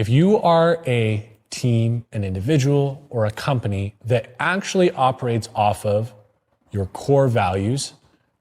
If you are a team, an individual, or a company that actually operates off of your core values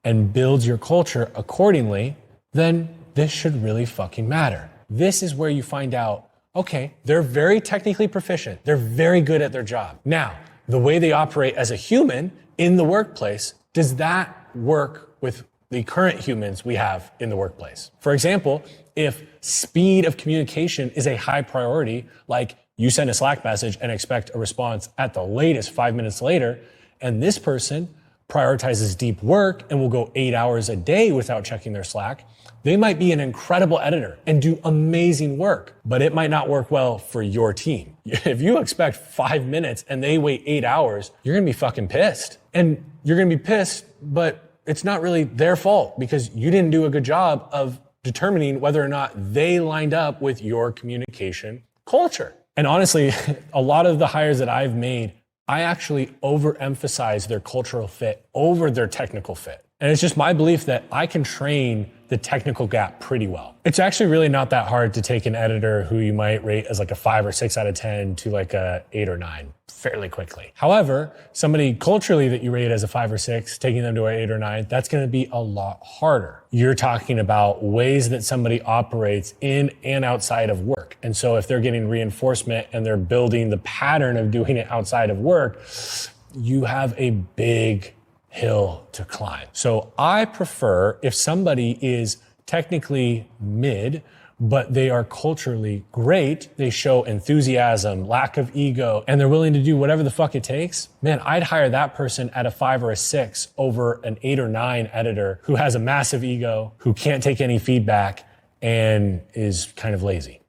and builds your culture accordingly, then this should really fucking matter. This is where you find out, okay, they're very technically proficient. They're very good at their job. Now, the way they operate as a human in the workplace, does that work with the current humans we have in the workplace? For example, if speed of communication is a high priority, like you send a Slack message and expect a response at the latest 5 minutes later, and this person prioritizes deep work and will go 8 hours a day without checking their Slack, they might be an incredible editor and do amazing work, but it might not work well for your team. If you expect 5 minutes and they wait 8 hours, you're gonna be fucking pissed. And you're gonna be pissed, but it's not really their fault because you didn't do a good job of determining whether or not they lined up with your communication culture. And honestly, a lot of the hires that I've made, I actually overemphasize their cultural fit over their technical fit. And it's just my belief that I can train the technical gap pretty well. It's actually really not that hard to take an editor who you might rate as like a 5 or 6 out of 10 to like a 8 or 9 fairly quickly. However, somebody culturally that you rate as a 5 or 6, taking them to an 8 or 9, that's gonna be a lot harder. You're talking about ways that somebody operates in and outside of work. And so if they're getting reinforcement and they're building the pattern of doing it outside of work, you have a big hill to climb. So I prefer if somebody is technically mid, but they are culturally great, they show enthusiasm, lack of ego, and they're willing to do whatever the fuck it takes, man, I'd hire that person at a 5 or a 6 over an 8 or 9 editor who has a massive ego, who can't take any feedback, and is kind of lazy.